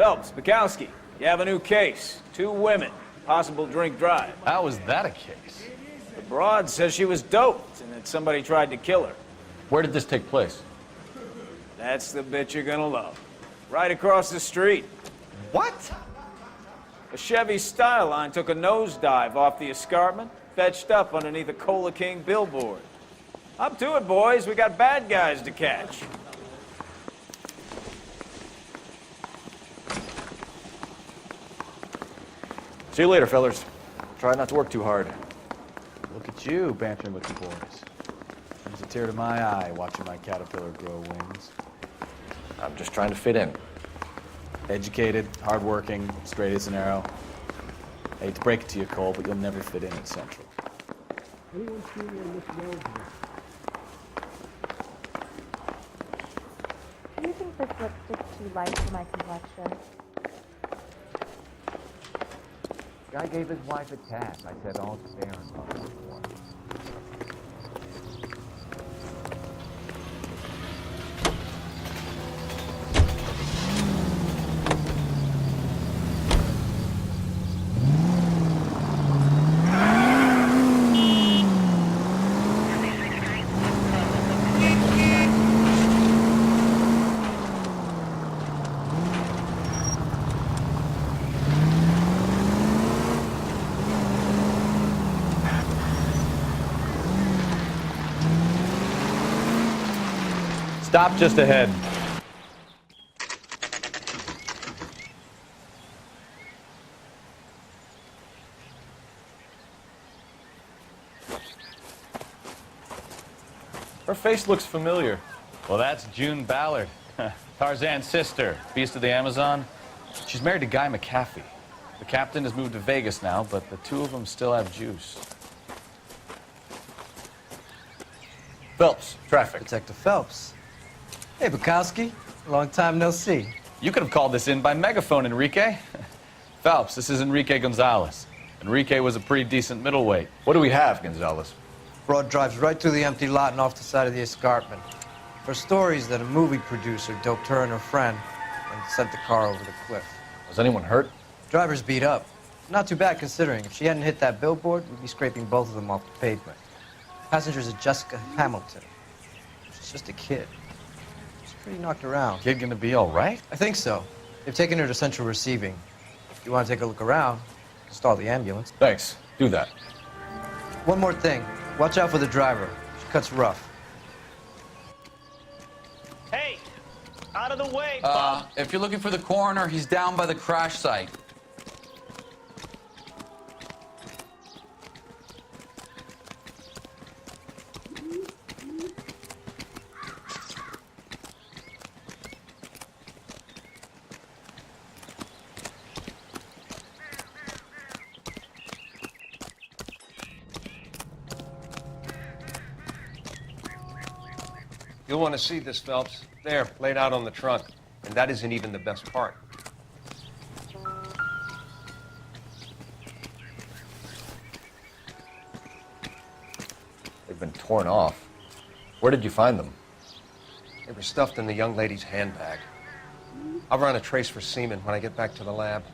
Phelps, Bukowski, you have a new case. 2 women, possible drink drive. How is that a case? The broad says she was doped and that somebody tried to kill her. Where did this take place? That's the bit you're gonna love. Right across the street. What? A Chevy Styline took a nosedive off the escarpment, fetched up underneath a Cola King billboard. Up to it, boys. We got bad guys to catch. See you later, fellas. Try not to work too hard. Look at you bantering with the boys. Brings a tear to my eye watching my caterpillar grow wings. I'm just trying to fit in. Educated, hardworking, straight as an arrow. I hate to break it to you, Cole, but you'll never fit in at Central. Anyone seen Miss Wells? Do you think this lipstick's too light for my complexion? Guy gave his wife a task. I said all fair and lovely. Stop just ahead. Her face looks familiar. Well, that's June Ballard, Tarzan's sister, beast of the Amazon. She's married to Guy McAfee. The captain has moved to Vegas now, but the 2 of them still have juice. Phelps, traffic. Detective Phelps. Hey, Bukowski. Long time no see. You could have called this in by megaphone, Enrique. Phelps, this is Enrique Gonzalez. Enrique was a pretty decent middleweight. What do we have, Gonzalez? Broad drives right through the empty lot and off the side of the escarpment. Her stories that a movie producer doped her and her friend and sent the car over the cliff. Was anyone hurt? Driver's beat up. Not too bad considering. If she hadn't hit that billboard, we'd be scraping both of them off the pavement. Passenger's a Jessica Hamilton. She's just a kid. She's pretty knocked around. Kid gonna be all right? I think so. They've taken her to central receiving. If you want to take a look around, stall the ambulance. Thanks. Do that. One more thing. Watch out for the driver. She cuts rough. Hey! Out of the way, Bob! If you're looking for the coroner, he's down by the crash site. You'll want to see this, Phelps. There, laid out on the trunk. And that isn't even the best part. They've been torn off. Where did you find them? They were stuffed in the young lady's handbag. I'll run a trace for semen when I get back to the lab.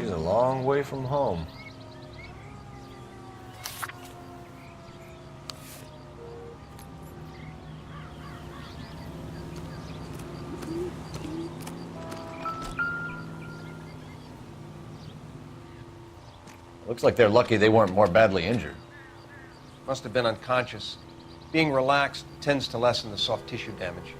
she's a long way from home. Looks like they're lucky they weren't more badly injured. Must have been unconscious. Being relaxed tends to lessen the soft tissue damage.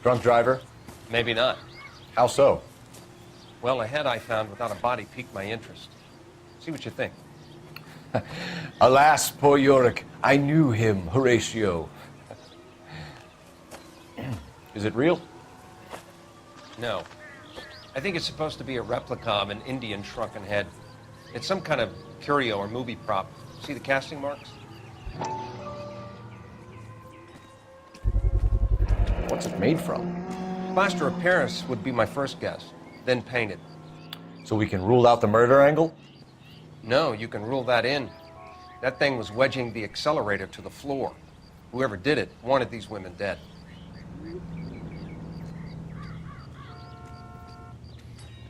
Drunk driver? Maybe not. How so? Well, a head I found without a body piqued my interest. See what you think. Alas, poor Yorick, I knew him, Horatio. Is it real? No. I think it's supposed to be a replica of an Indian shrunken head. It's some kind of curio or movie prop. See the casting marks? What's it made from? Plaster of Paris would be my first guess, then painted. So we can rule out the murder angle? No, you can rule that in. That thing was wedging the accelerator to the floor. Whoever did it wanted these women dead.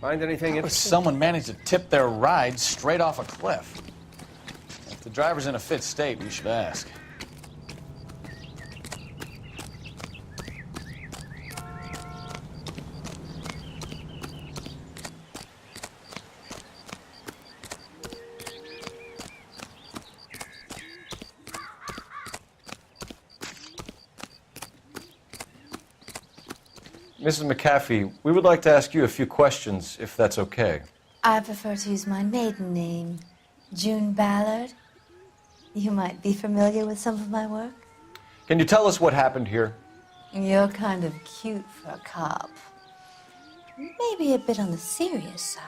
Find anything How would interesting? someone manage to tip their ride straight off a cliff? If the driver's in a fit state, we should ask. Mrs. McAfee, we would like to ask you a few questions, if that's okay. I prefer to use my maiden name, June Ballard. You might be familiar with some of my work. Can you tell us what happened here? You're kind of cute for a cop. Maybe a bit on the serious side.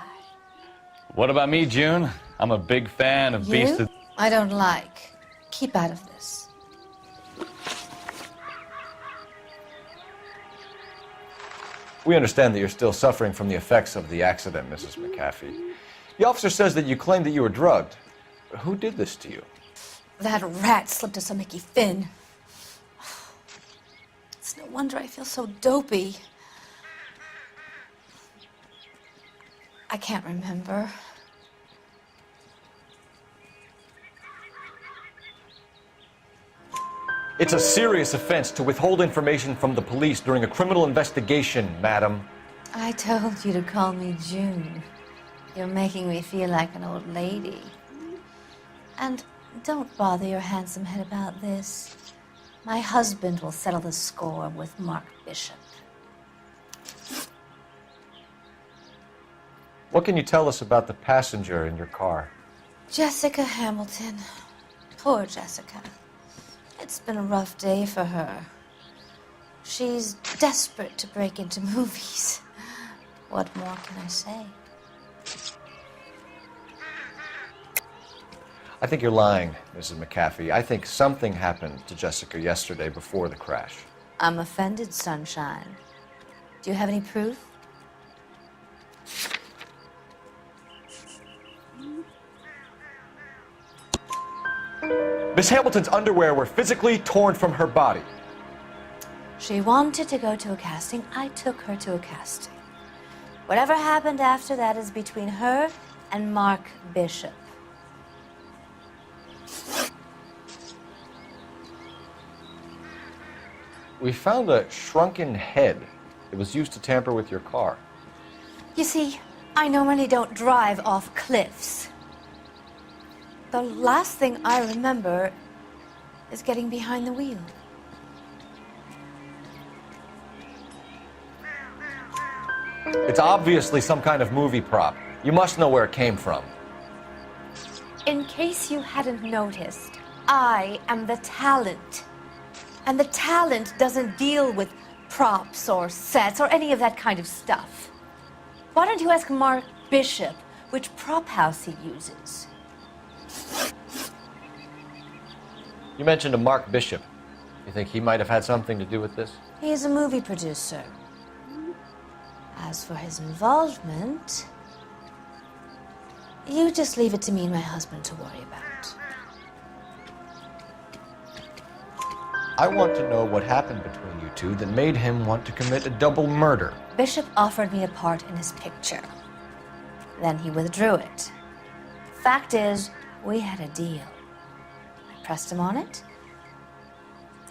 What about me, June? I'm a big fan of Beast You? of... I don't like. Keep out of this. We understand that you're still suffering from the effects of the accident, Mrs. McAfee. The officer says that you claimed that you were drugged. Who did this to you? That rat slipped us a Mickey Finn. It's no wonder I feel so dopey. I can't remember. It's a serious offense to withhold information from the police during a criminal investigation, madam. I told you to call me June. You're making me feel like an old lady. And don't bother your handsome head about this. My husband will settle the score with Mark Bishop. What can you tell us about the passenger in your car? Jessica Hamilton. Poor Jessica. It's been a rough day for her. She's desperate to break into movies. What more can I say? I think you're lying, Mrs. McAfee. I think something happened to Jessica yesterday before the crash. I'm offended, Sunshine. Do you have any proof? Miss Hamilton's underwear were physically torn from her body. She wanted to go to a casting. I took her to a casting. Whatever happened after that is between her and Mark Bishop. We found a shrunken head. It was used to tamper with your car. You see, I normally don't drive off cliffs. The last thing I remember is getting behind the wheel. It's obviously some kind of movie prop. You must know where it came from. In case you hadn't noticed, I am the talent. And the talent doesn't deal with props or sets or any of that kind of stuff. Why don't you ask Mark Bishop which prop house he uses? You mentioned a Mark Bishop. You think he might have had something to do with this? He's a movie producer. As for his involvement, you just leave it to me and my husband to worry about. I want to know what happened between you two that made him want to commit a double murder. Bishop offered me a part in his picture. Then he withdrew it. Fact is, we had a deal. I pressed him on it,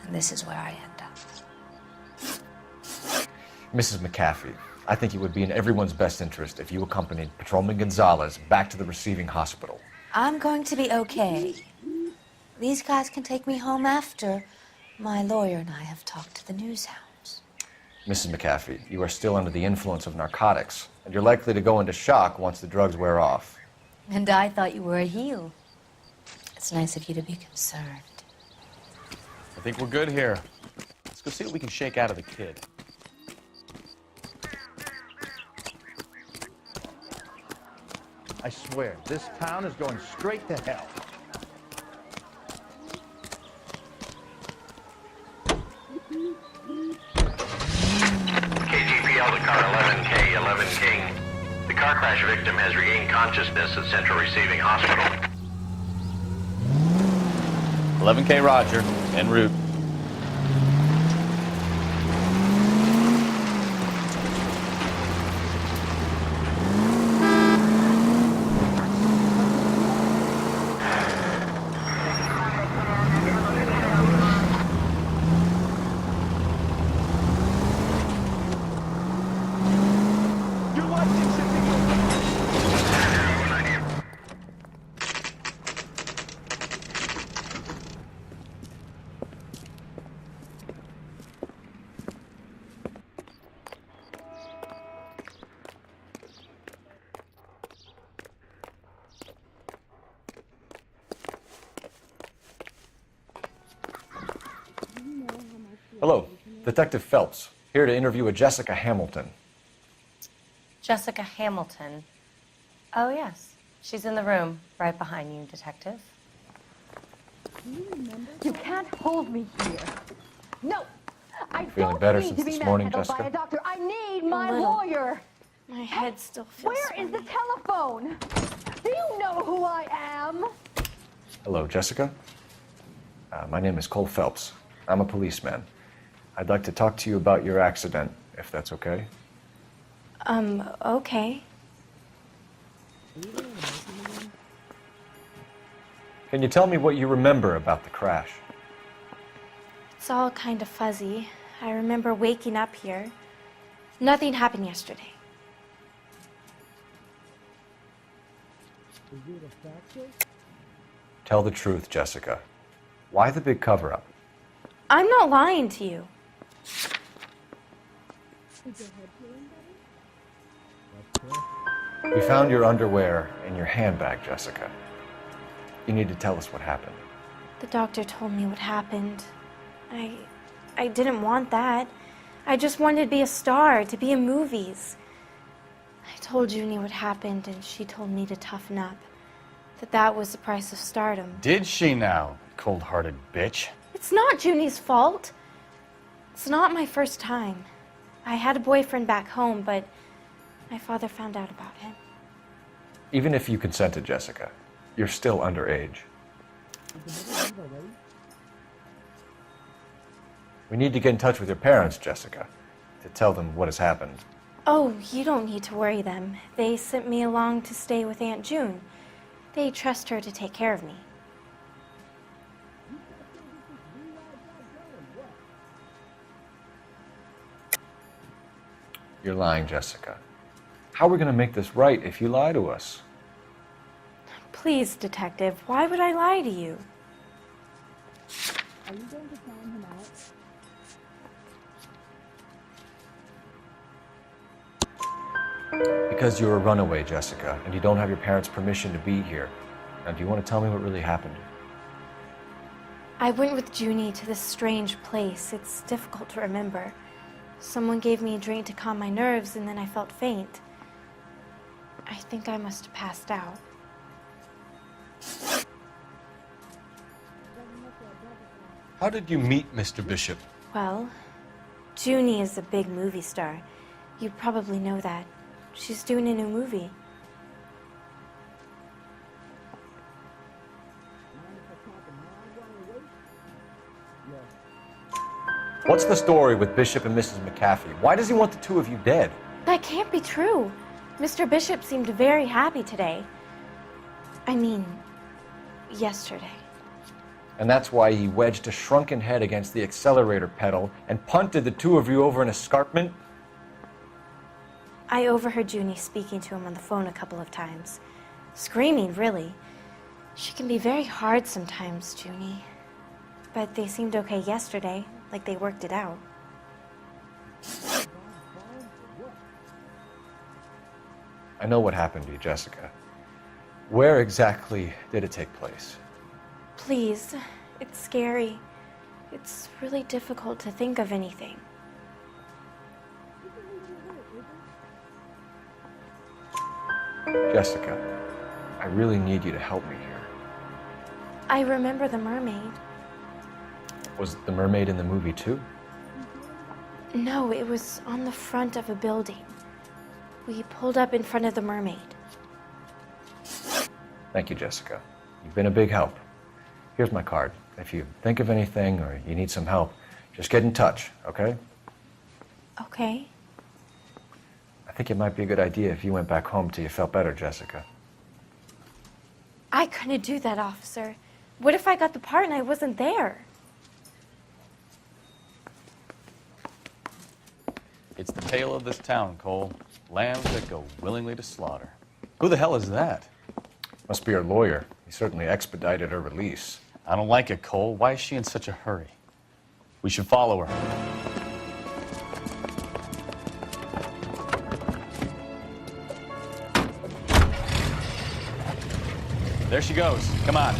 and this is where I end up. Mrs. McAfee, I think it would be in everyone's best interest if you accompanied Patrolman Gonzalez back to the receiving hospital. I'm going to be okay. These guys can take me home after my lawyer and I have talked to the news hounds. Mrs. McAfee, you are still under the influence of narcotics, and you're likely to go into shock once the drugs wear off. And I thought you were a heel. It's nice of you to be concerned. I think we're good here. Let's go see what we can shake out of the kid. I swear, this town is going straight to hell. KGPL to car 11K, 11 King. The car crash victim has regained consciousness at Central Receiving Hospital. 11K Roger, en route. Hello, Detective Phelps, here to interview a Jessica Hamilton. Jessica Hamilton. Oh, yes. She's in the room, right behind you, Detective. You can't hold me here. No, I Feeling don't better need since to be this morning, manhandled by Jessica? a doctor. I need my little. lawyer. My head still feels Where is the telephone? Do you know who I am? Hello, Jessica. My name is Cole Phelps. I'm a policeman. I'd like to talk to you about your accident, if that's okay. Okay. Can you tell me what you remember about the crash? It's all kind of fuzzy. I remember waking up here. Nothing happened yesterday. Tell the truth, Jessica. Why the big cover-up? I'm not lying to you. We found your underwear in your handbag, Jessica. You need to tell us what happened. The doctor told me what happened. I didn't want that. I just wanted to be a star, to be in movies. I told Junie what happened, and she told me to toughen up. That was the price of stardom. Did she now, cold-hearted bitch? It's not Junie's fault. It's not my first time. I had a boyfriend back home, but my father found out about him. Even if you consented, Jessica, you're still underage. We need to get in touch with your parents, Jessica, to tell them what has happened. Oh, you don't need to worry them. They sent me along to stay with Aunt June. They trust her to take care of me. You're lying, Jessica. How are we going to make this right if you lie to us? Please, Detective, why would I lie to you? Are you going to sign him out? Because you're a runaway, Jessica, and you don't have your parents' permission to be here. Now, do you want to tell me what really happened? I went with Junie to this strange place. It's difficult to remember. Someone gave me a drink to calm my nerves, and then I felt faint. I think I must have passed out. How did you meet Mr. Bishop? Well, Junie is a big movie star. You probably know that. She's doing a new movie. What's the story with Bishop and Mrs. McAfee? Why does he want the two of you dead? That can't be true. Mr. Bishop seemed very happy today. I mean, yesterday. And that's why he wedged a shrunken head against the accelerator pedal and punted the two of you over an escarpment? I overheard Junie speaking to him on the phone a couple of times. Screaming, really. She can be very hard sometimes, Junie. But they seemed okay yesterday, like they worked it out. I know what happened to you, Jessica. Where exactly did it take place? Please, it's scary. It's really difficult to think of anything. Jessica, I really need you to help me here. I remember the mermaid. Was the mermaid in the movie too? No, it was on the front of a building. We pulled up in front of the mermaid. Thank you, Jessica. You've been a big help. Here's my card. If you think of anything or you need some help, just get in touch, okay? Okay. I think it might be a good idea if you went back home till you felt better, Jessica. I couldn't do that, officer. What if I got the part and I wasn't there? It's the tale of this town, Cole. Lambs that go willingly to slaughter. Who the hell is that? Must be her lawyer. He certainly expedited her release. I don't like it, Cole. Why is she in such a hurry? We should follow her. There she goes. Come on.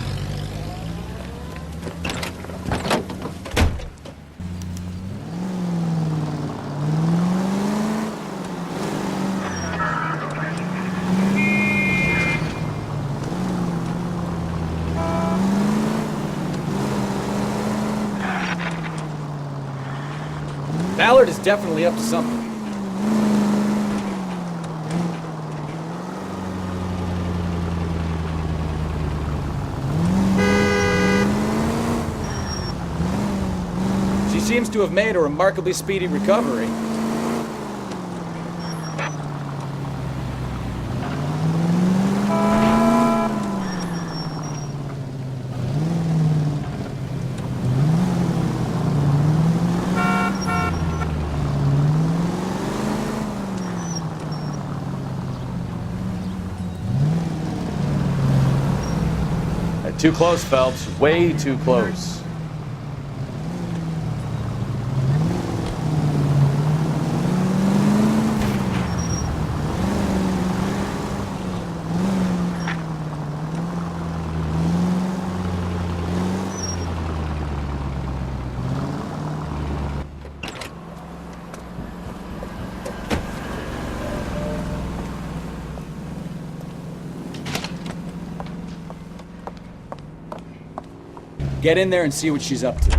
Ballard is definitely up to something. She seems to have made a remarkably speedy recovery. Too close, Phelps. Way too close. Get in there and see what she's up to.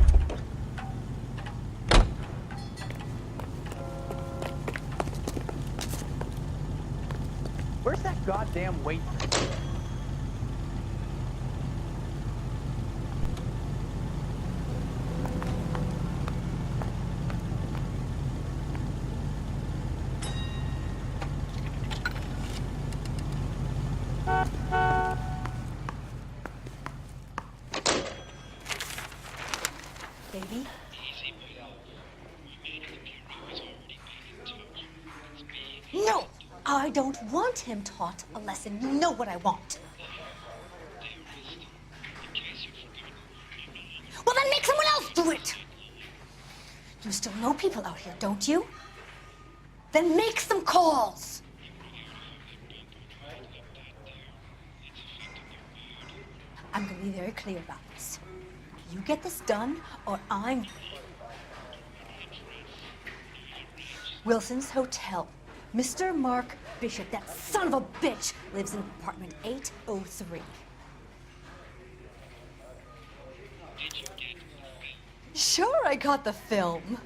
Where's that goddamn waitress? Baby? No! I don't want him taught a lesson. You know what I want. Well, then make someone else do it! You still know people out here, don't you? Then make some calls! I'm gonna be very clear about this. You get this done, or I'm... Wilson's Hotel. Mr. Mark Bishop, that son of a bitch, lives in apartment 803. Sure, I got the film.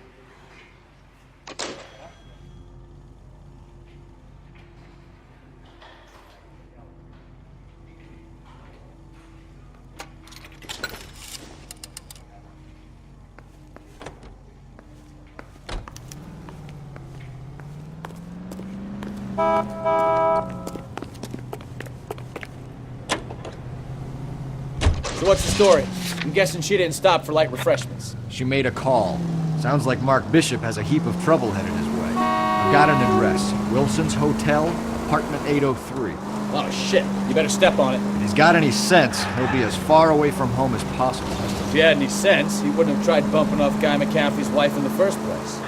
So what's the story? I'm guessing she didn't stop for light refreshments. She made a call. Sounds like Mark Bishop has a heap of trouble headed his way. I've got an address. Wilson's Hotel, apartment 803. Oh shit, you better step on it. If he's got any sense, he'll be as far away from home as possible. If he had any sense, he wouldn't have tried bumping off Guy McCaffrey's wife in the first place.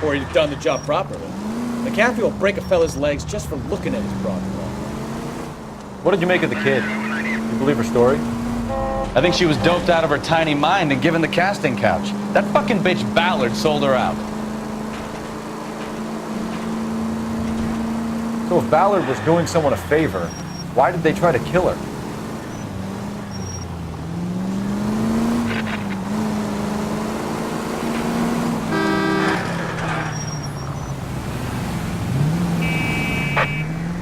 Or he'd have done the job properly. McCaffrey will break a fella's legs just for looking at his broad. What did you make of the kid? You believe her story? I think she was doped out of her tiny mind and given the casting couch. That fucking bitch Ballard sold her out. So if Ballard was doing someone a favor, why did they try to kill her?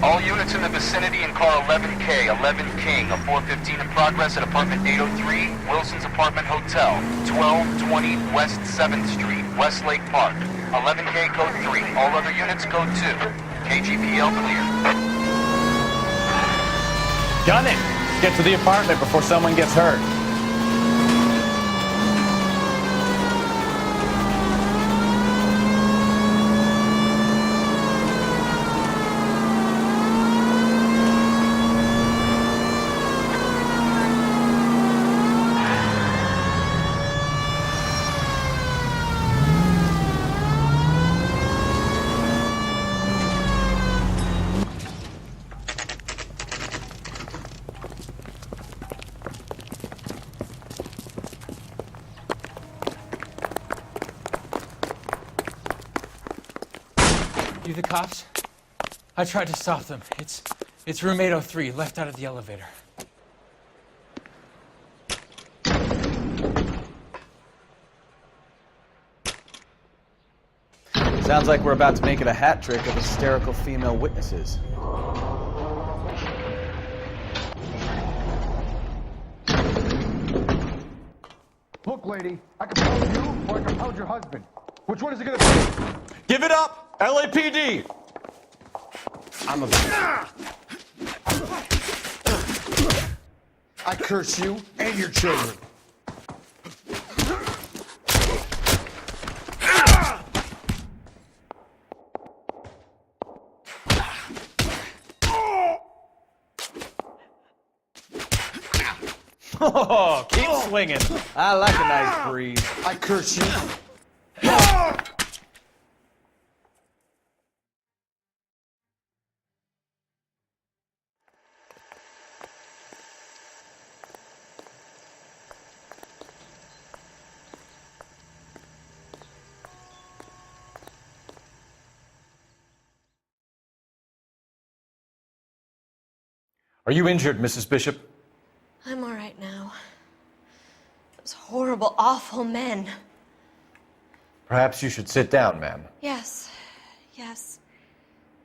All units in the vicinity in car 11K, 11 King, a 415 in progress at apartment 803, Wilson's Apartment Hotel, 1220 West 7th Street, Westlake Park. 11K code 3, all other units code 2. KGPL clear. Gun it! Get to the apartment before someone gets hurt. You the cops? I tried to stop them. It's room 803, left out of the elevator. Sounds like we're about to make it a hat trick of hysterical female witnesses. Look, lady, I can pound you or I can pound your husband. Which one is it gonna be? Give it up! LAPD! I'm a... I curse you and your children. Oh, keep swinging. I like a nice breeze. I curse you. Are you injured, Mrs. Bishop? I'm all right now. Those horrible, awful men. Perhaps you should sit down, ma'am. Yes, yes.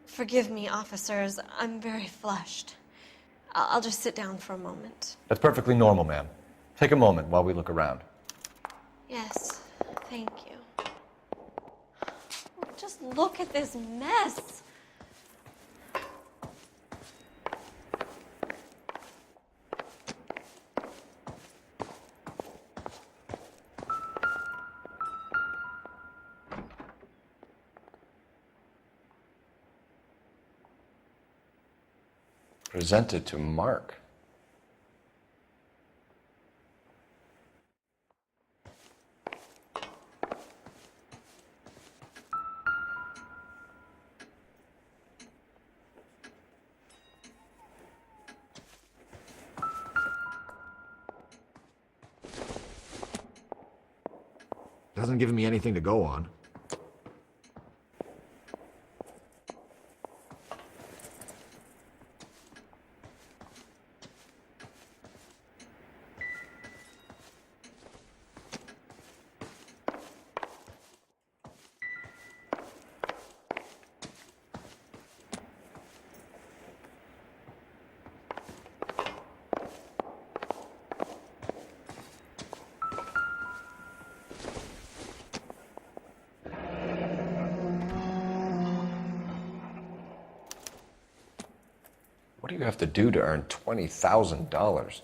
Forgive me, officers. I'm very flushed. I'll just sit down for a moment. That's perfectly normal, ma'am. Take a moment while we look around. Yes, thank you. Just look at this mess. Presented to Mark. Doesn't give me anything to go on. What do you have to do to earn $20,000?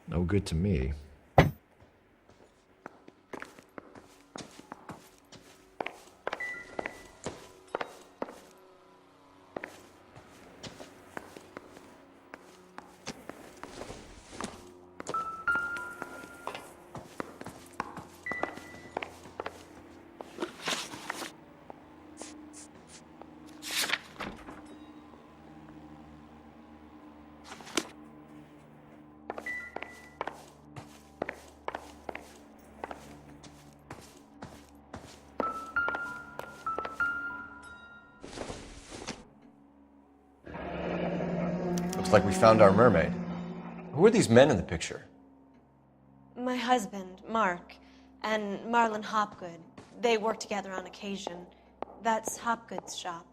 No good to me. Looks like we found our mermaid. Who are these men in the picture? My husband, Mark, and Marlon Hopgood. They work together on occasion. That's Hopgood's shop.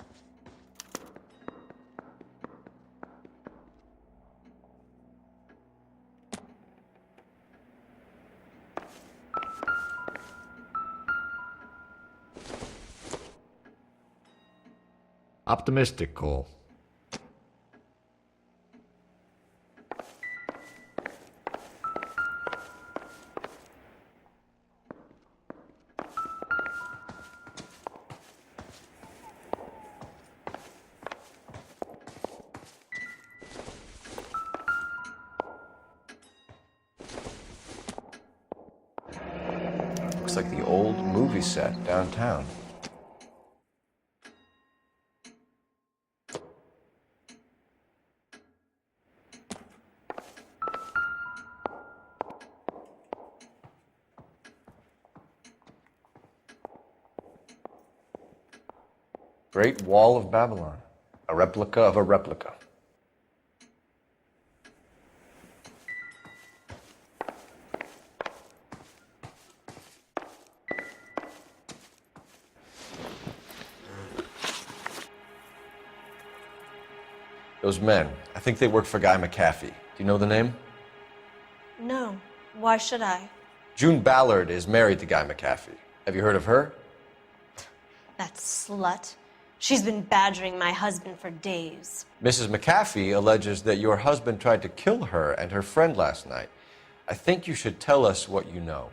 Optimistic, Cole. Looks like the old movie set downtown. Great Wall of Babylon, a replica of a replica. Those men, I think they work for Guy McAfee. Do you know the name? No. Why should I? June Ballard is married to Guy McAfee. Have you heard of her? That slut. She's been badgering my husband for days. Mrs. McAfee alleges that your husband tried to kill her and her friend last night. I think you should tell us what you know.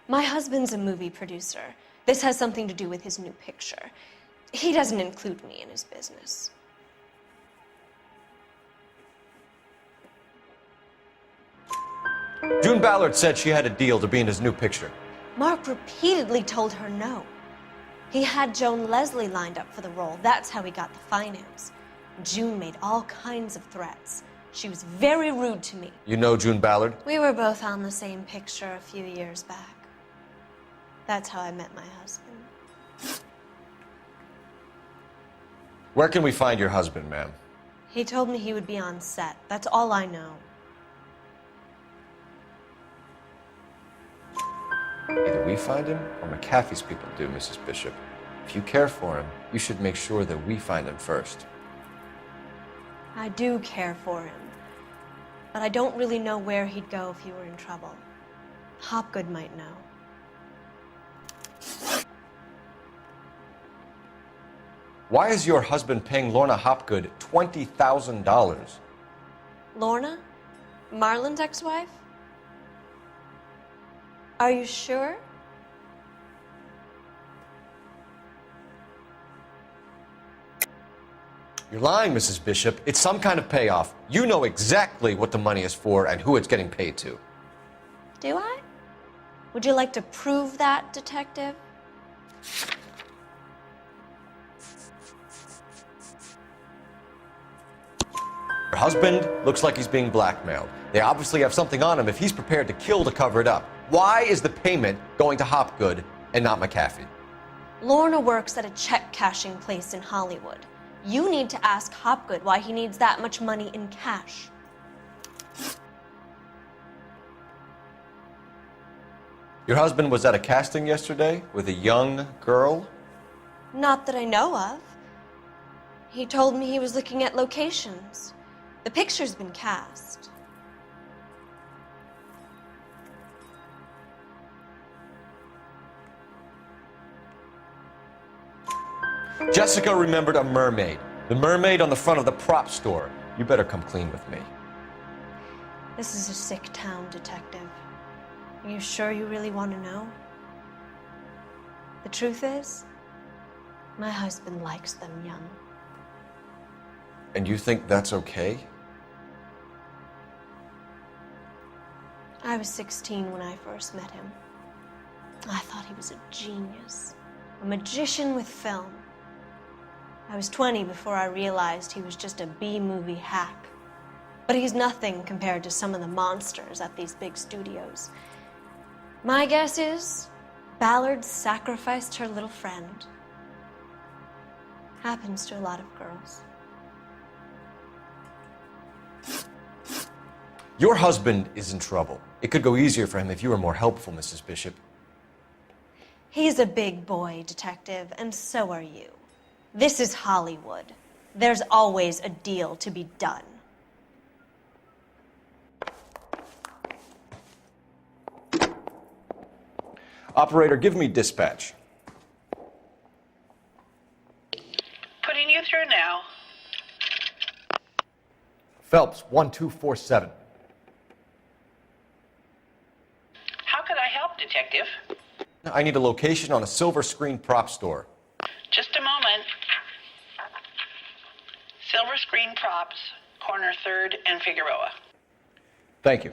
My husband's a movie producer. This has something to do with his new picture. He doesn't include me in his business. June Ballard said she had a deal to be in his new picture. Mark repeatedly told her no. He had Joan Leslie lined up for the role. That's how he got the finance. June made all kinds of threats. She was very rude to me. You know June Ballard? We were both on the same picture a few years back. That's how I met my husband. Where can we find your husband, ma'am? He told me he would be on set. That's all I know. Either we find him or McAfee's people do, Mrs. Bishop. If you care for him, you should make sure that we find him first. I do care for him, but I don't really know where he'd go if he were in trouble. Hopgood might know. Why is your husband paying Lorna Hopgood $20,000? Lorna? Marlon's ex-wife? Are you sure? You're lying, Mrs. Bishop. It's some kind of payoff. You know exactly what the money is for and who it's getting paid to. Do I? Would you like to prove that, detective? Your husband looks like he's being blackmailed. They obviously have something on him if he's prepared to kill to cover it up. Why is the payment going to Hopgood and not McAfee? Lorna works at a check-cashing place in Hollywood. You need to ask Hopgood why he needs that much money in cash. Your husband was at a casting yesterday with a young girl? Not that I know of. He told me he was looking at locations. The picture's been cast. Jessica remembered a mermaid. The mermaid on the front of the prop store. You better come clean with me. This is a sick town, Detective. Are you sure you really want to know? The truth is, my husband likes them young. And you think that's okay? I was 16 when I first met him. I thought he was a genius, a magician with film. I was 20 before I realized he was just a B-movie hack. But he's nothing compared to some of the monsters at these big studios. My guess is Ballard sacrificed her little friend. Happens to a lot of girls. Your husband is in trouble. It could go easier for him if you were more helpful, Mrs. Bishop. He's a big boy, Detective, and so are you. This is Hollywood. There's always a deal to be done. Operator, give me dispatch. Putting you through now. Phelps, 1247. How could I help, Detective? I need a location on a silver screen prop store. Just a moment. Silver Screen Props, corner 3rd and Figueroa. Thank you.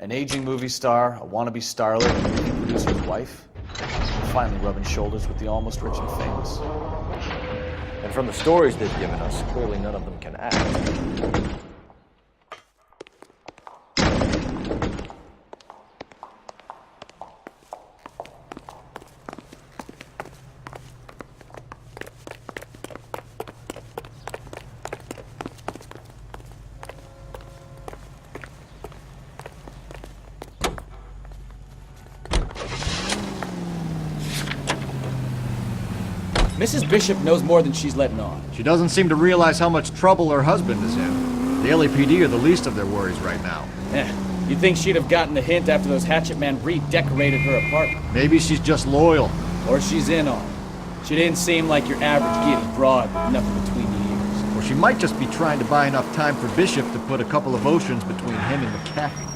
An aging movie star, a wannabe starlet, a movie producer's wife, finally rubbing shoulders with the almost rich and famous. And from the stories they've given us, clearly none of them can act. Mrs. Bishop knows more than she's letting on. She doesn't seem to realize how much trouble her husband is in. The LAPD are the least of their worries right now. You'd think she'd have gotten the hint after those hatchet men redecorated her apartment. Maybe she's just loyal. Or she's in on it. She didn't seem like your average giddy broad with nothing between the ears. Or she might just be trying to buy enough time for Bishop to put a couple of oceans between him and McAfee.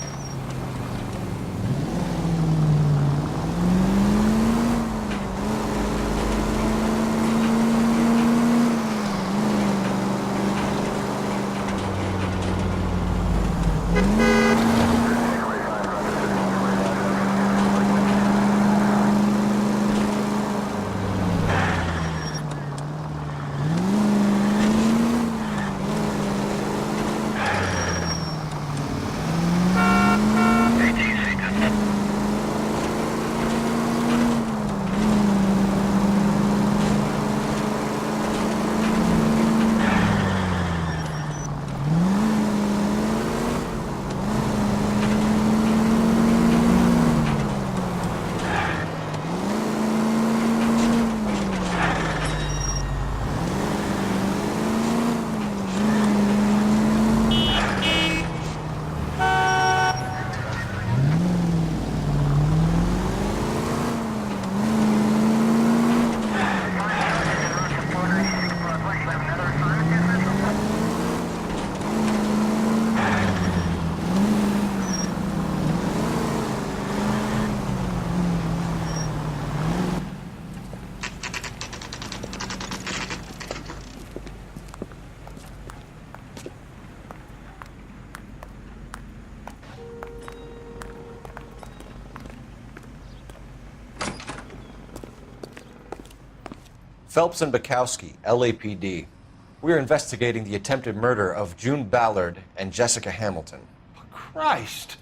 Phelps and Bukowski, LAPD. We're investigating the attempted murder of June Ballard and Jessica Hamilton. Christ!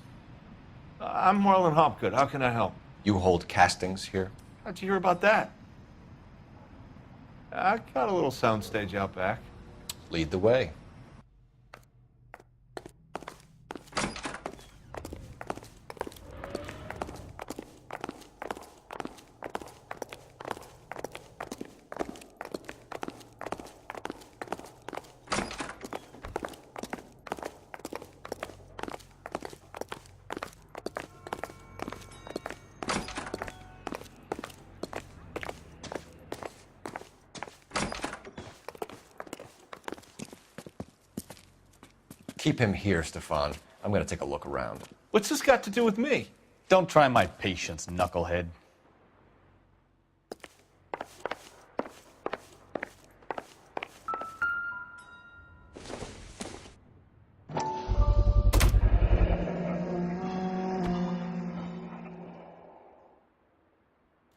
I'm Marlon Hopgood. How can I help? You hold castings here? How'd you hear about that? I got a little soundstage out back. Lead the way. Keep him here, Stefan. I'm gonna take a look around. What's this got to do with me? Don't try my patience, knucklehead.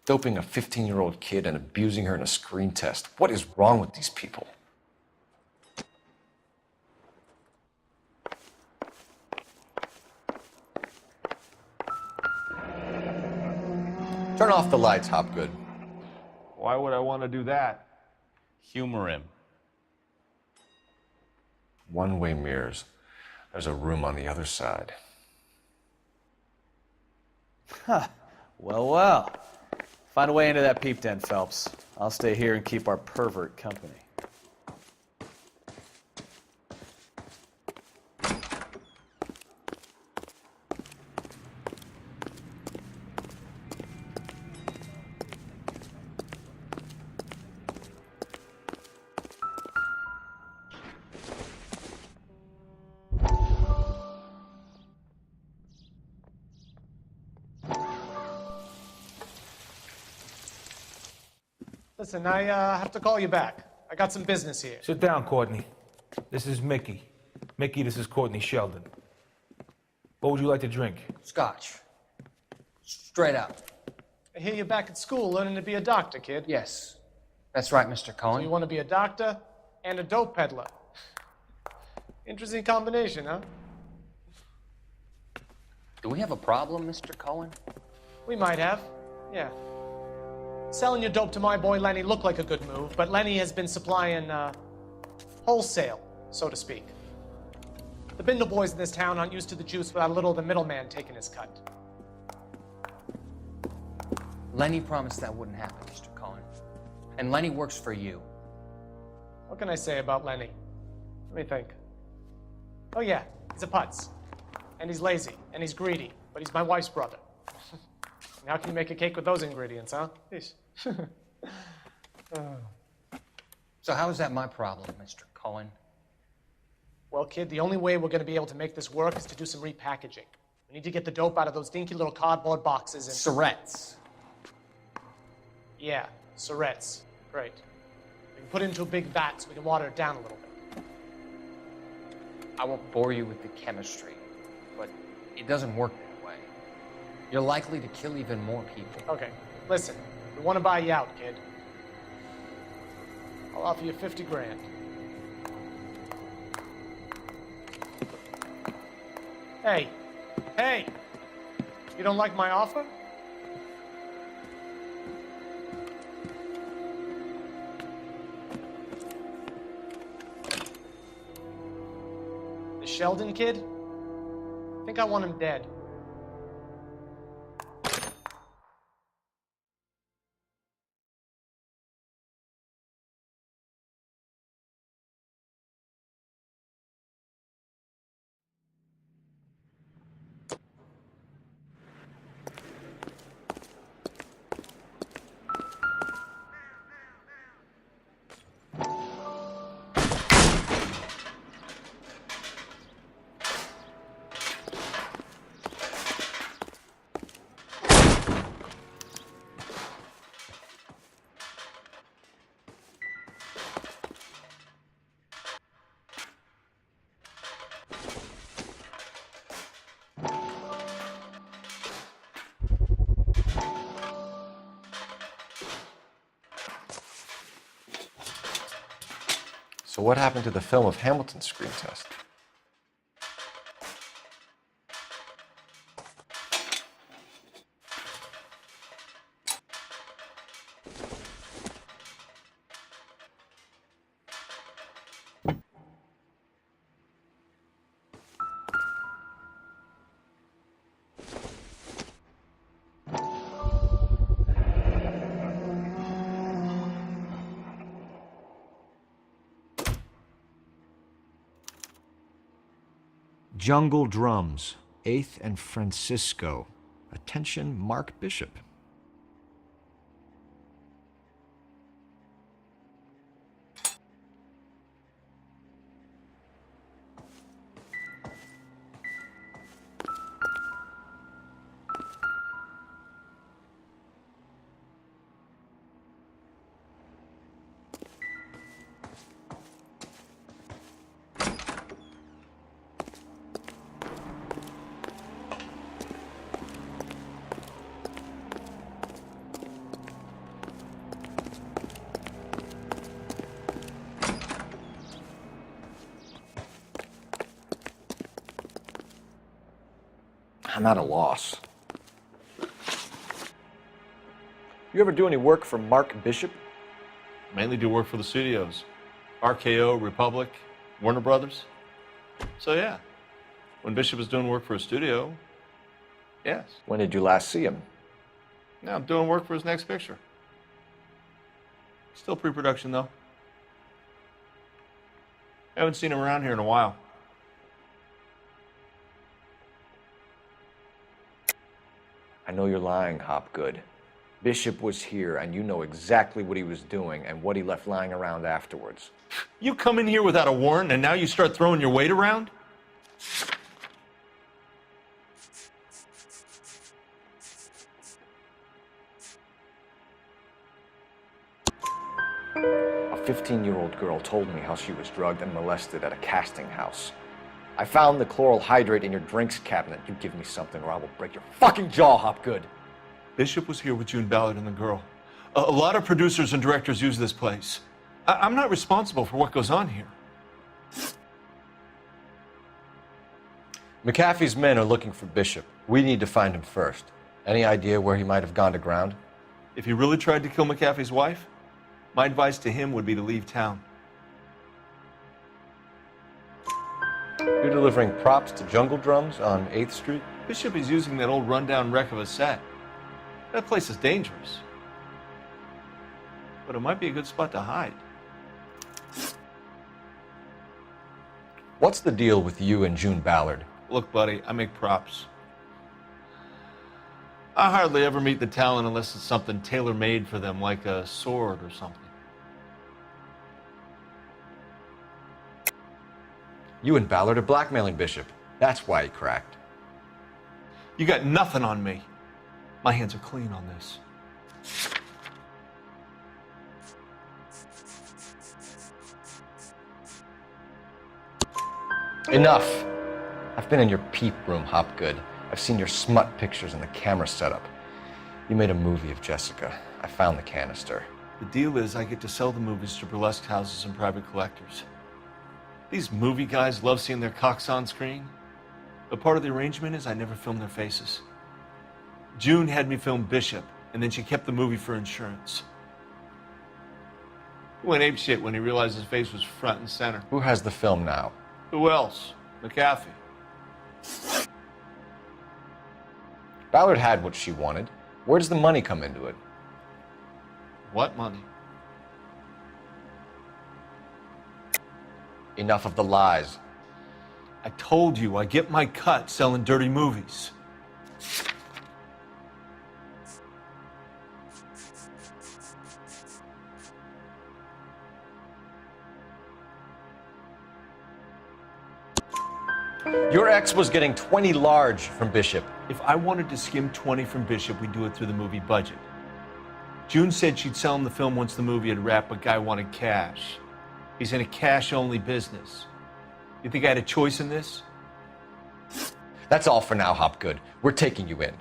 Doping a 15-year-old kid and abusing her in a screen test. What is wrong with these people? Turn off the lights, Hopgood. Why would I want to do that? Humor him. One-way mirrors. There's a room on the other side. Huh. Well, well. Find a way into that peep den, Phelps. I'll stay here and keep our pervert company. Listen, I have to call you back. I got some business here. Sit down, Courtney. This is Mickey. Mickey, this is Courtney Sheldon. What would you like to drink? Scotch. Straight up. I hear you're back at school learning to be a doctor, kid. Yes. That's right, Mr. Cohen. So you want to be a doctor and a dope peddler. Interesting combination, huh? Do we have a problem, Mr. Cohen? We might have, yeah. Selling your dope to my boy Lenny looked like a good move, but Lenny has been supplying, wholesale, so to speak. The Bindle boys in this town aren't used to the juice without a little of the middleman taking his cut. Lenny promised that wouldn't happen, Mr. Cohen. And Lenny works for you. What can I say about Lenny? Let me think. Oh yeah, he's a putz. And he's lazy, and he's greedy, but he's my wife's brother. How can you make a cake with those ingredients, huh? So how is that my problem, Mr. Cohen? Well, kid, the only way we're going to be able to make this work is to do some repackaging. We need to get the dope out of those dinky little cardboard boxes and... Surrettes. Yeah, surrettes. Great. We can put it into a big vat so we can water it down a little bit. I won't bore you with the chemistry, but it doesn't work that way. You're likely to kill even more people. Okay, listen. We want to buy you out, kid. I'll offer you 50 grand. Hey, hey! You don't like my offer? The Sheldon kid? I think I want him dead. So what happened to the film of Hamilton's screen test? Jungle Drums, 8th and Francisco. Attention, Mark Bishop. I'm at a loss. You ever do any work for Mark Bishop? Mainly do work for the studios. RKO, Republic, Warner Brothers. So yeah, when Bishop is doing work for a studio, yes. When did you last see him? Now I'm doing work for his next picture. Still pre-production though. Haven't seen him around here in a while. I know you're lying, Hopgood. Bishop was here, and you know exactly what he was doing and what he left lying around afterwards. You come in here without a warrant, and now you start throwing your weight around? A 15-year-old girl told me how she was drugged and molested at a casting house. I found the chloral hydrate in your drinks cabinet. You give me something or I will break your fucking jaw, Hopgood. Bishop was here with June Ballard and the girl. A lot of producers and directors use this place. I'm not responsible for what goes on here. McAfee's men are looking for Bishop. We need to find him first. Any idea where he might have gone to ground? If he really tried to kill McAfee's wife, my advice to him would be to leave town. You're delivering props to Jungle Drums on 8th Street? Bishop is using that old rundown wreck of a set. That place is dangerous. But it might be a good spot to hide. What's the deal with you and June Ballard? Look, buddy, I make props. I hardly ever meet the talent unless it's something tailor-made for them, like a sword or something. You and Ballard are blackmailing Bishop. That's why he cracked. You got nothing on me. My hands are clean on this. Enough! I've been in your peep room, Hopgood. I've seen your smut pictures and the camera setup. You made a movie of Jessica. I found the canister. The deal is I get to sell the movies to burlesque houses and private collectors. These movie guys love seeing their cocks on screen. But part of the arrangement is I never film their faces. June had me film Bishop, and then she kept the movie for insurance. He went apeshit when he realized his face was front and center. Who has the film now? Who else? McAfee. Ballard had what she wanted. Where does the money come into it? What money? Enough of the lies. I told you, I get my cut selling dirty movies. Your ex was getting 20 large from Bishop. If I wanted to skim 20 from Bishop, we'd do it through the movie budget. June said she'd sell him the film once the movie had wrapped, but Guy wanted cash. He's in a cash-only business. You think I had a choice in this? That's all for now, Hopgood. We're taking you in.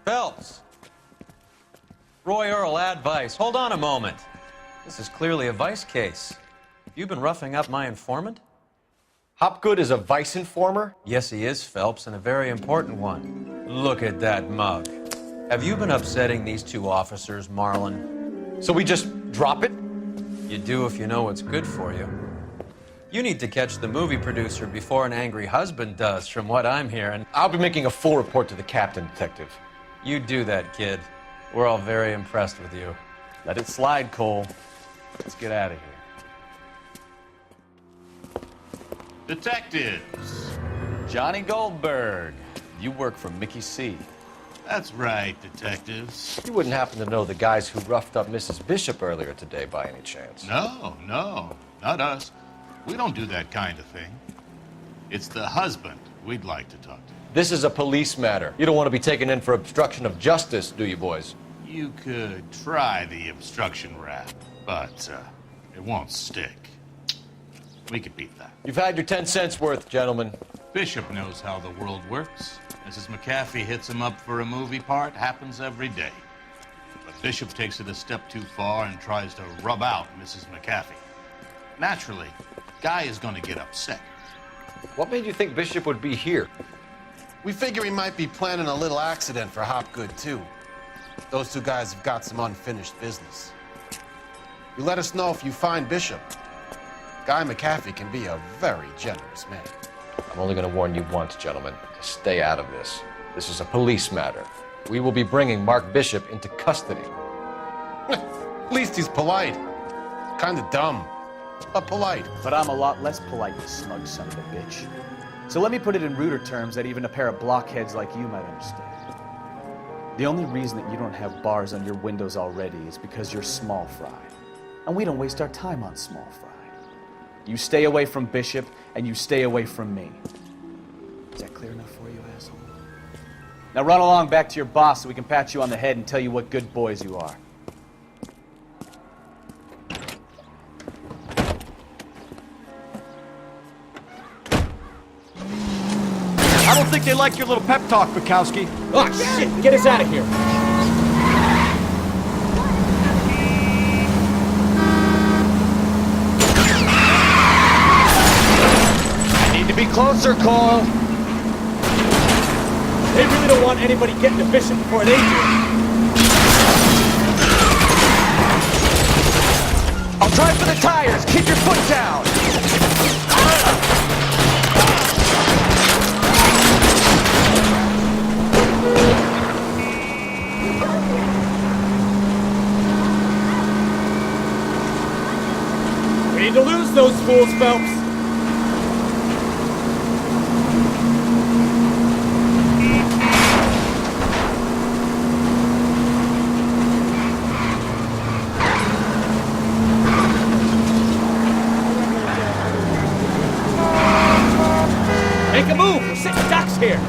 Phelps! Roy Earl, advice. Hold on a moment. This is clearly a vice case. You been roughing up my informant? Hopgood is a vice informer? Yes, he is, Phelps, and a very important one. Look at that mug. Have you been upsetting these two officers, Marlon? So we just drop it? You do if you know what's good for you. You need to catch the movie producer before an angry husband does, from what I'm hearing. I'll be making a full report to the captain, Detective. You do that, kid. We're all very impressed with you. Let it slide, Cole. Let's get out of here. Detectives. Johnny Goldberg. You work for Mickey C. That's right, detectives. You wouldn't happen to know the guys who roughed up Mrs. Bishop earlier today by any chance? No, not us. We don't do that kind of thing. It's the husband we'd like to talk to. This is a police matter. You don't want to be taken in for obstruction of justice, do you, boys? You could try the obstruction rap, but it won't stick. We could beat that. You've had your 10 cents worth, gentlemen. Bishop knows how the world works. Mrs. McAfee hits him up for a movie part. Happens every day. But Bishop takes it a step too far and tries to rub out Mrs. McAfee. Naturally, Guy is going to get upset. What made you think Bishop would be here? We figure he might be planning a little accident for Hopgood, too. Those two guys have got some unfinished business. You let us know if you find Bishop. Guy McAfee can be a very generous man. I'm only going to warn you once, gentlemen, to stay out of this. This is a police matter. We will be bringing Mark Bishop into custody. At least he's polite. Kind of dumb, but polite. But I'm a lot less polite, you smug son of a bitch. So let me put it in ruder terms that even a pair of blockheads like you might understand. The only reason that you don't have bars on your windows already is because you're small fry. And we don't waste our time on small fry. You stay away from Bishop, and you stay away from me. Is that clear enough for you, asshole? Now run along back to your boss so we can pat you on the head and tell you what good boys you are. I don't think they like your little pep talk, Bukowski. Oh, shit! Get us out of here! Need to be closer, Cole. They really don't want anybody getting to Bishop before they do. I'll drive for the tires. Keep your foot down. We need to lose those fools, Phelps. Make a move! We're sitting ducks here!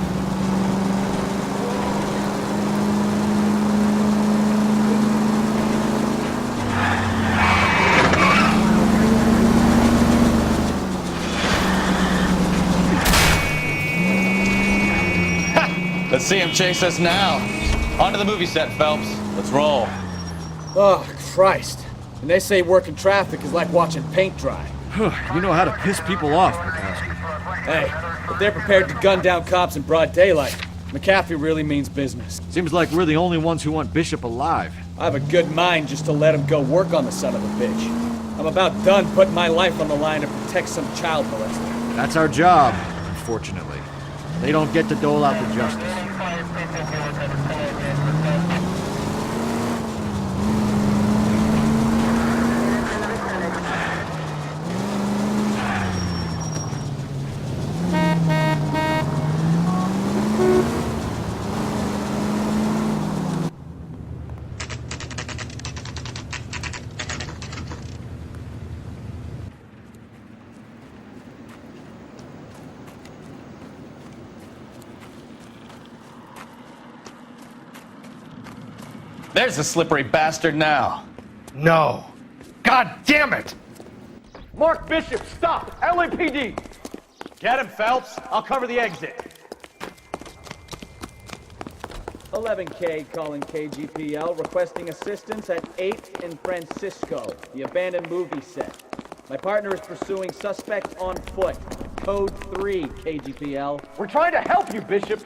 Let's see him chase us now. On to the movie set, Phelps. Let's roll. Oh, Christ. And they say working traffic is like watching paint dry. You know how to piss people off, Bukowski. Hey, if they're prepared to gun down cops in broad daylight, McAfee really means business. Seems like we're the only ones who want Bishop alive. I have a good mind just to let him go work on the son of a bitch. I'm about done putting my life on the line to protect some child molester. That's our job, unfortunately. They don't get to dole out the justice. There's the slippery bastard now. No. God damn it! Mark Bishop, stop! LAPD! Get him, Phelps. I'll cover the exit. 11K calling KGPL, requesting assistance at 8 in Francisco, the abandoned movie set. My partner is pursuing suspect on foot. Code 3, KGPL. We're trying to help you, Bishop.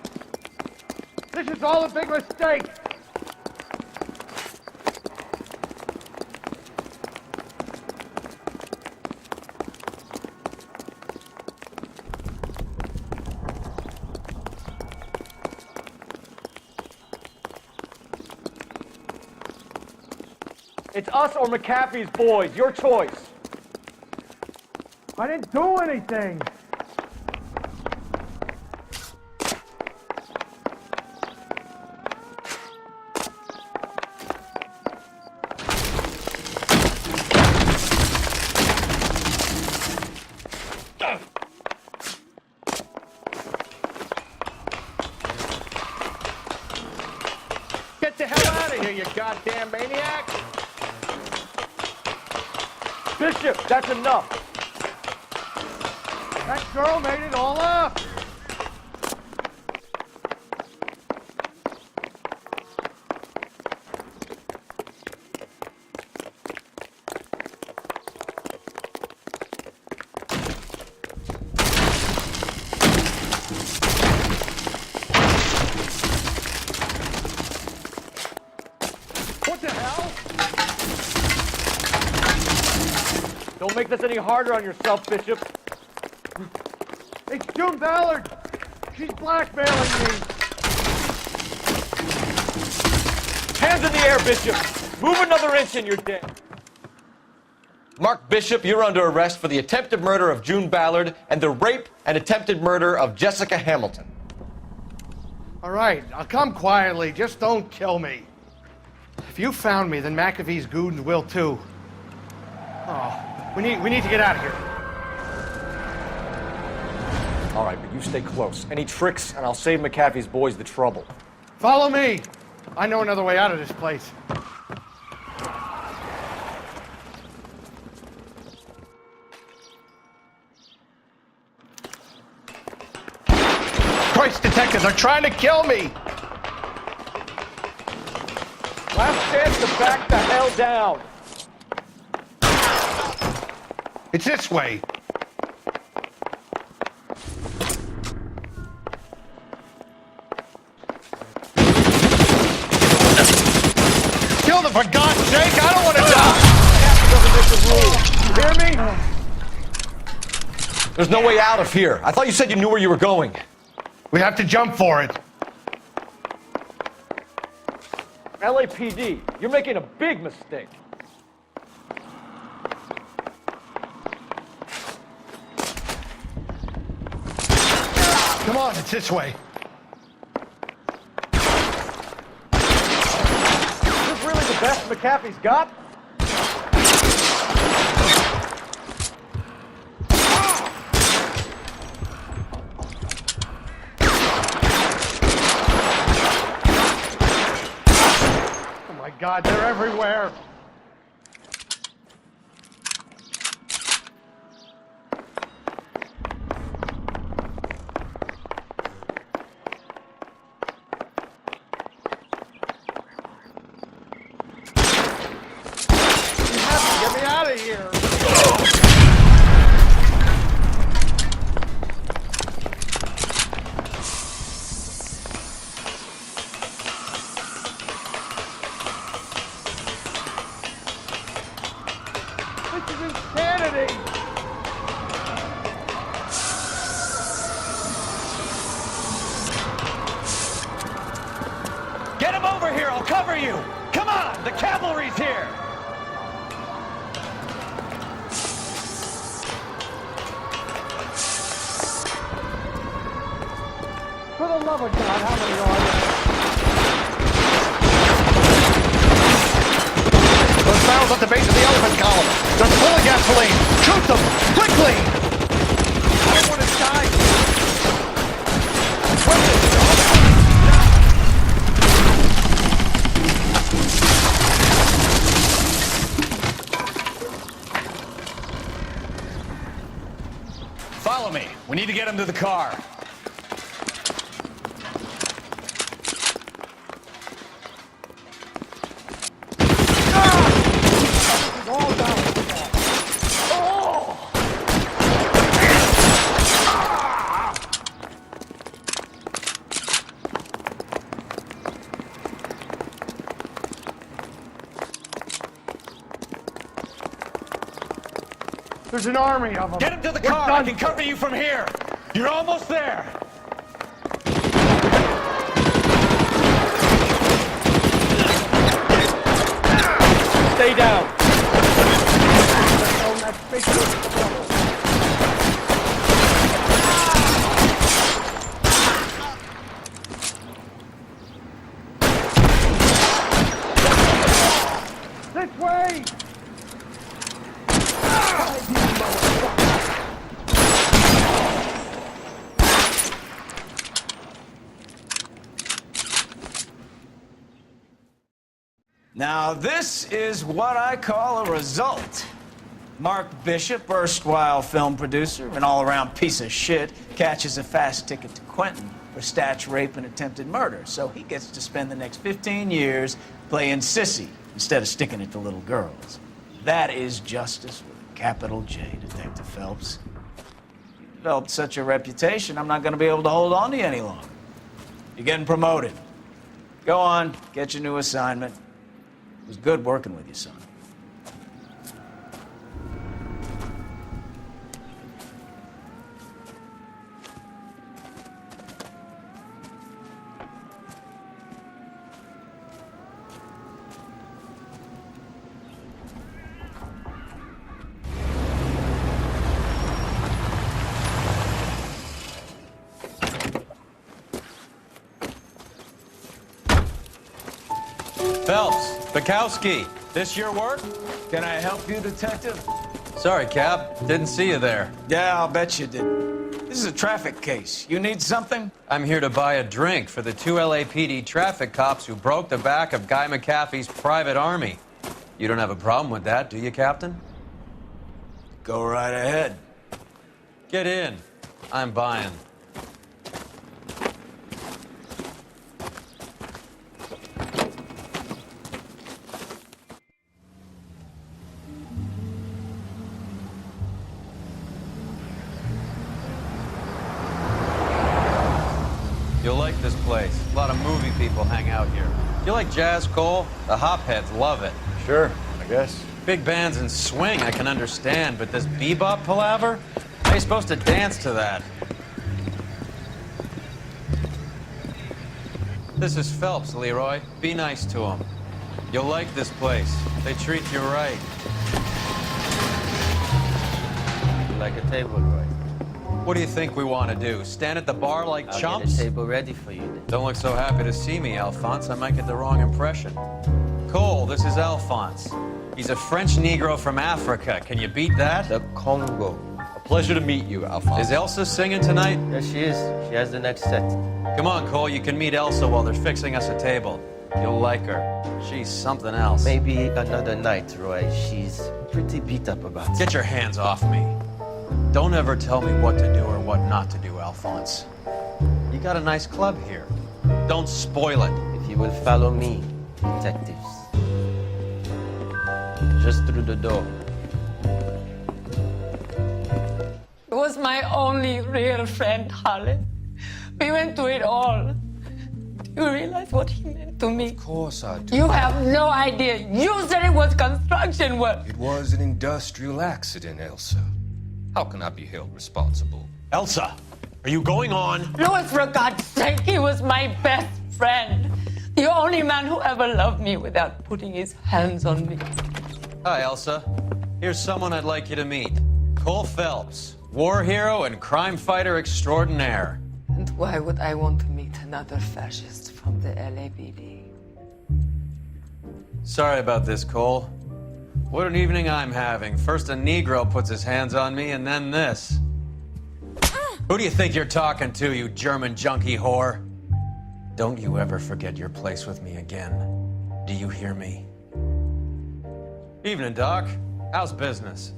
This is all a big mistake. It's us or McAfee's boys. Your choice. I didn't do anything. Get the hell out of here, you goddamn maniac! Bishop, that's enough. That girl made it all up. What the hell? Don't make this any harder on yourself, Bishop. It's June Ballard. She's blackmailing me. Hands in the air, Bishop. Move another inch and you're dead. Mark Bishop, you're under arrest for the attempted murder of June Ballard and the rape and attempted murder of Jessica Hamilton. All right, I'll come quietly. Just don't kill me. If you found me, then McAfee's goons will too. Oh, we need to get out of here. All right, but you stay close. Any tricks, and I'll save McAfee's boys the trouble. Follow me. I know another way out of this place. Christ, detectives are trying to kill me. Last chance to back the hell down. It's this way. Kill them, for God's sake! I don't want to die! You hear me? There's no way out of here. I thought you said you knew where you were going. We have to jump for it. LAPD, you're making a big mistake. Come on, it's this way. Is this really the best McAfee's got? Oh my God, they're everywhere. Get me out of here! This is insanity! Get him over here, I'll cover you! Come on, the cavalry's here! For the love of God, how many are there? Those barrels at the base of the elephant column. They're full of gasoline. Shoot them! Quickly! I don't want to die. Follow me. We need to get him to the car. All down. Oh! There's an army of them. Get him to the car. I can cover you from here. You're almost there. Stay down. This way! Now, this is what I call a result. Mark Bishop, erstwhile film producer, an all-around piece of shit, catches a fast ticket to Quentin for statch, rape, and attempted murder. So he gets to spend the next 15 years playing sissy instead of sticking it to little girls. That is justice with a capital J, Detective Phelps. You developed such a reputation, I'm not going to be able to hold on to you any longer. You're getting promoted. Go on, get your new assignment. It was good working with you, son. Phelps, Bukowski, this your work? Can I help you, Detective? Sorry, Cap. Didn't see you there. Yeah, I'll bet you did. This is a traffic case. You need something? I'm here to buy a drink for the 2 LAPD traffic cops who broke the back of Guy McAfee's private army. You don't have a problem with that, do you, Captain? Go right ahead. Get in. I'm buying. You'll like this place. A lot of movie people hang out here. You like jazz, Cole? The hopheads love it. Sure, I guess. Big bands and swing, I can understand, but this bebop palaver? How are you supposed to dance to that? This is Phelps, Leroy. Be nice to him. You'll like this place. They treat you right. Like a table, Roy. What do you think we want to do? Stand at the bar like I'll chumps? get a table ready for you then. Don't look so happy to see me, Alphonse. I might get the wrong impression. Cole, this is Alphonse. He's a French Negro from Africa. Can you beat that? The Congo. A pleasure to meet you, Alphonse. Is Elsa singing tonight? Yes, she is. She has the next set. Come on, Cole. You can meet Elsa while they're fixing us a table. You'll like her. She's something else. Maybe another night, Roy. She's pretty beat up about it. Get your hands off me. Don't ever tell me what to do or what not to do, Alphonse. You got a nice club here. Don't spoil it. If you will follow me, detectives. Just through the door. He was my only real friend, Harlan. We went through it all. Do you realize what he meant to me? Of course I do. You have no idea. You said it was construction work. It was an industrial accident, Elsa. How can I be held responsible? Elsa, are you going on? Louis, for God's sake, he was my best friend. The only man who ever loved me without putting his hands on me. Hi, Elsa. Here's someone I'd like you to meet. Cole Phelps, war hero and crime fighter extraordinaire. And why would I want to meet another fascist from the LAPD? Sorry about this, Cole. What an evening I'm having. First a Negro puts his hands on me, and then this. Who do you think you're talking to, you German junkie whore? Don't you ever forget your place with me again. Do you hear me? Evening, Doc. How's business?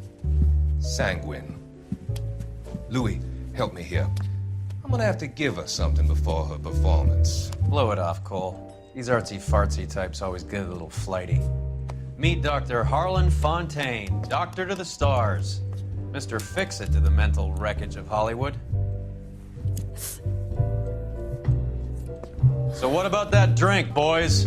Sanguine. Louis, help me here. I'm gonna have to give her something before her performance. Blow it off, Cole. These artsy-fartsy types always get a little flighty. Meet Dr. Harlan Fontaine, doctor to the stars. Mr. Fix-It to the mental wreckage of Hollywood. So what about that drink, boys?